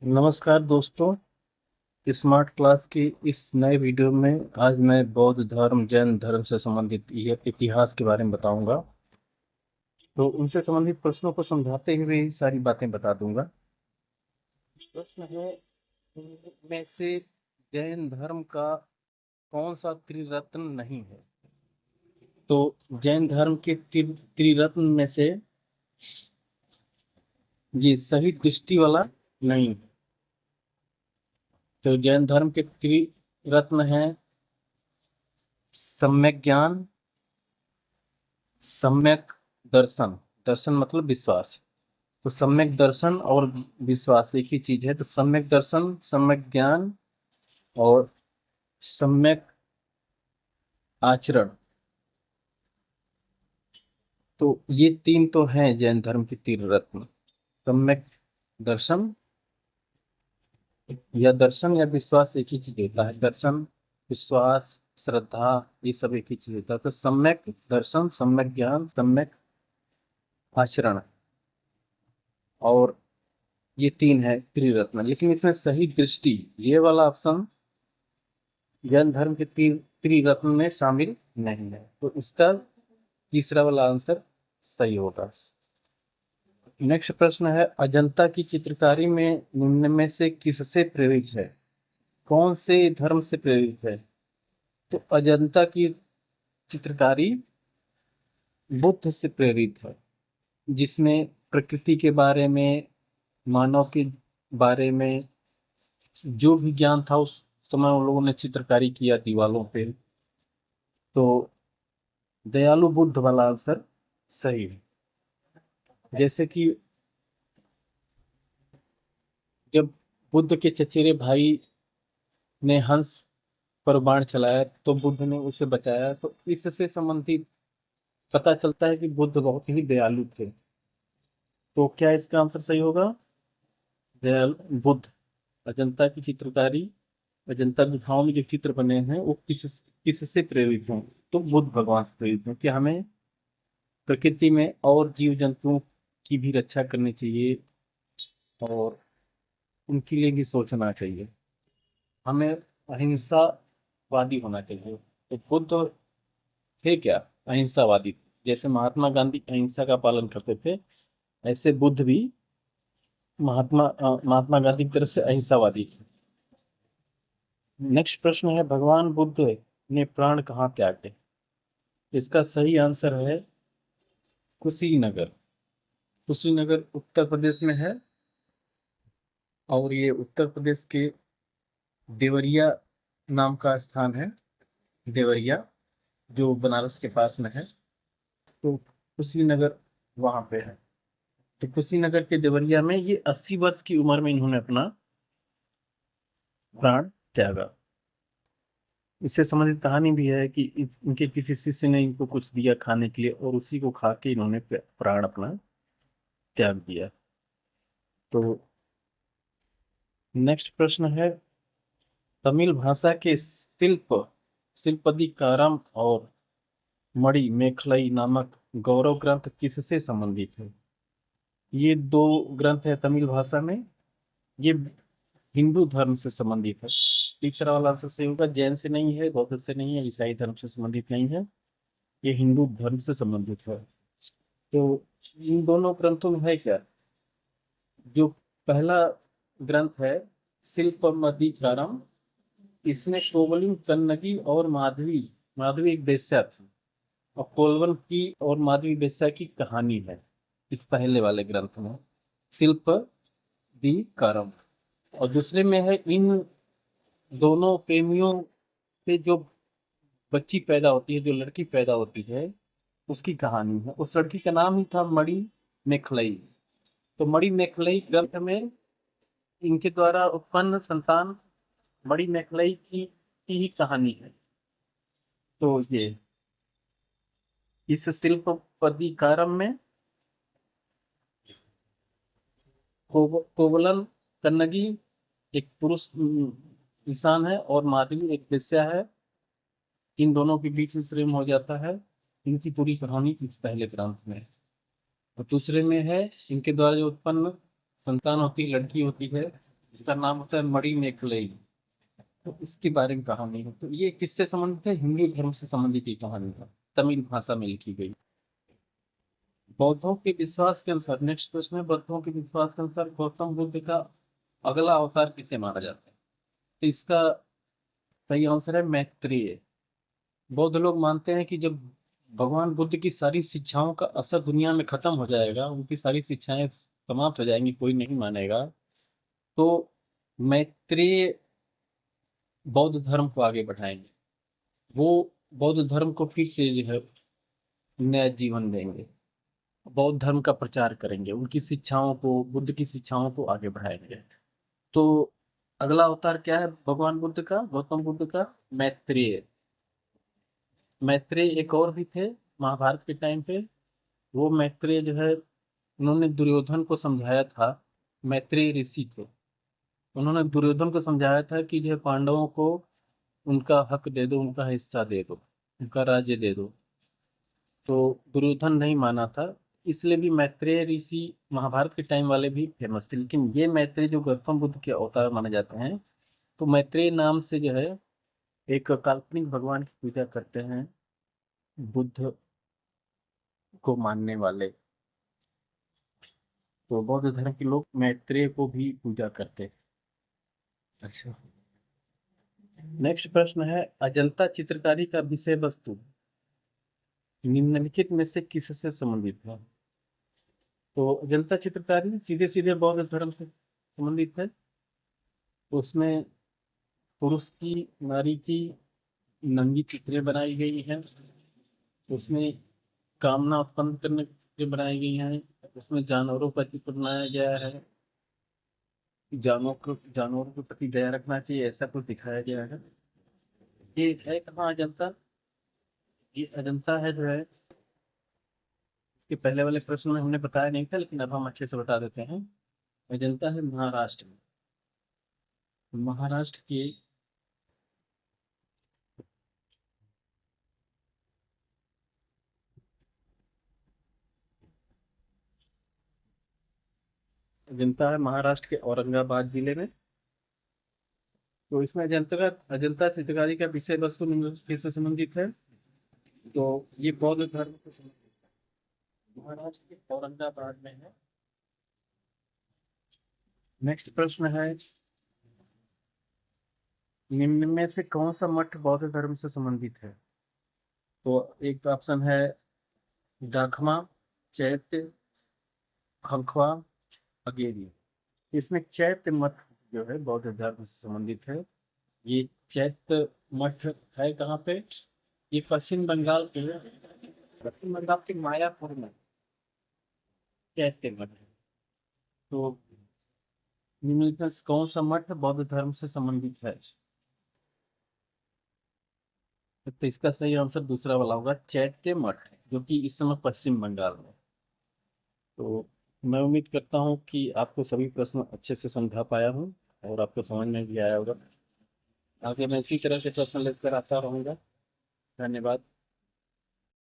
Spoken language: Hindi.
नमस्कार दोस्तों। स्मार्ट क्लास की इस नए वीडियो में आज मैं बौद्ध धर्म जैन धर्म से संबंधित इतिहास के बारे में बताऊंगा। तो उनसे संबंधित प्रश्नों को समझाते हुए ये सारी बातें बता दूंगा। प्रश्न है, इनमें से जैन धर्म का कौन सा त्रिरत्न नहीं है? तो जैन धर्म के त्रिरत्न में से ये सही दृष्टि वाला नहीं है। तो जैन धर्म के त्रिरत्न है सम्यक ज्ञान, सम्यक दर्शन। दर्शन मतलब विश्वास। तो सम्यक दर्शन और विश्वास एक ही चीज है। तो सम्यक दर्शन, सम्यक ज्ञान और सम्यक आचरण, तो ये तीन तो हैं जैन धर्म के तीन रत्न। सम्यक दर्शन या विश्वास एक ही चीज होता है। दर्शन, विश्वास, श्रद्धा, ये सब एक ही चीज होता है। तो सम्यक दर्शन, सम्यक ज्ञान, सम्यक आचरण और ये तीन है त्रिरत्न। लेकिन इसमें सही दृष्टि, ये वाला ऑप्शन जैन धर्म के त्रिरत्न में शामिल नहीं है। तो इसका तीसरा वाला आंसर सही होगा। नेक्स्ट प्रश्न है, अजंता की चित्रकारी में निम्न में से किससे प्रेरित है? कौन से धर्म से प्रेरित है? तो अजंता की चित्रकारी बुद्ध से प्रेरित है, जिसमें प्रकृति के बारे में, मानव के बारे में जो भी ज्ञान था उस समय उन लोगों ने चित्रकारी किया दीवालों पे। तो दयालु बुद्ध वाला आंसर सही है। जैसे कि जब बुद्ध के चचेरे भाई ने हंस पर बाण चलाया तो बुद्ध ने उसे बचाया। तो इससे संबंधित पता चलता है कि बुद्ध बहुत ही दयालु थे। तो क्या इसका आंसर सही होगा? दयालु बुद्ध। अजंता की चित्रकारी, अजंता गुफाओं में जो चित्र बने हैं वो किससे प्रेरित हैं? तो बुद्ध भगवान से प्रेरित हैं कि हमें प्रकृति में और जीव जंतुओं की भी रक्षा करनी चाहिए और उनके लिए भी सोचना चाहिए। हमें अहिंसावादी होना चाहिए। तो बुद्ध थे क्या? अहिंसावादी थे। जैसे महात्मा गांधी अहिंसा का पालन करते थे, ऐसे बुद्ध भी महात्मा गांधी की तरह से अहिंसावादी थे। नेक्स्ट प्रश्न है, भगवान बुद्ध ने प्राण कहाँ त्यागे? इसका सही आंसर है कुशीनगर। कुशीनगर उत्तर प्रदेश में है और ये उत्तर प्रदेश के देवरिया नाम का स्थान है। देवरिया जो बनारस के पास में है। तो कुशीनगर वहां पे है। तो कुशीनगर के देवरिया में ये 80 वर्ष की उम्र में इन्होंने अपना प्राण त्यागा। इससे संबंधित कहानी भी है कि इनके किसी शिष्य ने इनको कुछ दिया खाने के लिए और उसी को खा के इन्होंने प्राण अपना त्याग दिया। तो नेक्स्ट प्रश्न है, तमिल भाषा के शिल्पदिकारम और मणि मेखलई नामक गौरव ग्रंथ किससे संबंधित है? ये दो ग्रंथ है तमिल भाषा में। ये हिंदू धर्म से संबंधित है। तीसरा वाला आंसर सही होगा। जैन से नहीं है, बौद्ध से नहीं है, ईसाई धर्म से संबंधित नहीं है। ये हिंदू धर्म से संबंधित है। तो इन दोनों ग्रंथों में है क्या? जो पहला ग्रंथ है शिल्पमधिकारम, इसमें कोवलम कन्नगी और माधवी, माधवी एक वेश्या थी और कोलवन की और माधवी वेश्या की कहानी है इस पहले वाले ग्रंथ में, शिल्प दी कारम। और दूसरे में है इन दोनों प्रेमियों से जो बच्ची पैदा होती है, जो लड़की पैदा होती है, उसकी कहानी है। उस लड़की का नाम ही था मणि मेखलई। तो मणि मेखलई ग्रंथ में इनके द्वारा उत्पन्न संतान मणि मेखलई की ही कहानी है। तो ये इस शिल्प पदिकारम में कोवलन कन्नगी एक पुरुष इंसान है और माधवी एक वेश्या है। इन दोनों के बीच में प्रेम हो जाता है। इनकी पूरी कहानी इस पहले ग्रंथ में है। और दूसरे में है इनके द्वारा जो उत्पन्न संतान होती है, लड़की होती है, इसका नाम होता है मणिमेखलाई। तो इसके बारे में कहानी है, तो ये किससे संबंधित है? हिंदू धर्म से संबंधित ये कहानी है, तमिल भाषा में लिखी गई। बौद्धों के विश्वास के अनुसार, नेक्स्ट प्रश्न है, बौद्धों के विश्वास के अनुसार गौतम बुद्ध का अगला अवतार किसे माना जाता है? तो इसका सही आंसर है मैत्रेय। बौद्ध लोग मानते हैं कि जब भगवान बुद्ध की सारी शिक्षाओं का असर दुनिया में खत्म हो जाएगा, उनकी सारी शिक्षाएं समाप्त हो जाएंगी, कोई नहीं मानेगा, तो मैत्रेय बौद्ध धर्म को आगे बढ़ाएंगे। वो बौद्ध धर्म को फिर से जो है नया जीवन देंगे, बौद्ध धर्म का प्रचार करेंगे, उनकी शिक्षाओं को, बुद्ध की शिक्षाओं को आगे बढ़ाएंगे। तो अगला अवतार क्या है भगवान बुद्ध का, गौतम बुद्ध का? मैत्रेय। मैत्रेय एक और भी थे महाभारत के टाइम पे। वो मैत्रेय जो है, उन्होंने दुर्योधन को समझाया था। मैत्रेय ऋषि थे। उन्होंने दुर्योधन को समझाया था कि जो है पांडवों को उनका हक दे दो, उनका हिस्सा दे दो, उनका राज्य दे दो। तो दुर्योधन नहीं माना था, इसलिए भी मैत्रेय ऋषि महाभारत के टाइम वाले भी फेमस थे। लेकिन ये मैत्रेय जो गौतम बुद्ध के अवतार माने जाते हैं, तो मैत्रेय नाम से जो है एक काल्पनिक भगवान की पूजा करते हैं बुद्ध को मानने वाले। तो बौद्ध धर्म के लोग मैत्रेय को भी पूजा करते हैं। अच्छा, नेक्स्ट प्रश्न है, अजंता चित्रकारी का विषय वस्तु निम्नलिखित में से किससे संबंधित है? तो अजंता चित्रकारी सीधे सीधे बौद्ध धर्म से संबंधित है। तो उसमें पुरुष की, नारी की नंगी चित्रें बनाई गई हैं। उसमें कामना उत्पन्न करने की चित्रें बनाई गई हैं। उसमें जानवरों का चित्र बनाया गया है, जानवरों के प्रति दया रखना चाहिए, ऐसा कुछ दिखाया गया है। ये है कहाँ अजंता? ये अजंता है जो है, इसके पहले वाले प्रश्न में हमने बताया नहीं था, लेकिन अब हम अच्छे से बता देते हैं। अजंता है महाराष्ट्र में। महाराष्ट्र के अजंता है महाराष्ट्र के औरंगाबाद जिले में। तो इसमें अजंता चित्रकारी का विषय वस्तु निम्नलिखित से संबंधित है। तो ये बौद्ध धर्म से संबंधित है, महाराष्ट्र के औरंगाबाद में है। नेक्स्ट प्रश्न है, निम्न में से कौन सा मठ बौद्ध धर्म से संबंधित है? तो एक ऑप्शन है डाकमा, चैत्य, खंखवा, अगेरी। इसमें चैत्य मठ जो है बौद्ध धर्म से संबंधित है। ये चैत्य मठ है कहाँ पे? ये पश्चिम बंगाल के मायापुर में चैत्य मठ है। तो निम्नलिखित से कौन सा मठ बौद्ध धर्म से संबंधित है? तो इसका सही आंसर दूसरा वाला होगा, चैत्य मठ, जो कि इस समय पश्चिम बंगाल में। तो मैं उम्मीद करता हूँ कि आपको सभी प्रश्न अच्छे से समझा पाया हूँ और आपको समझ में भी आया होगा। आगे मैं इसी तरह के प्रश्न लेकर आता रहूँगा। धन्यवाद।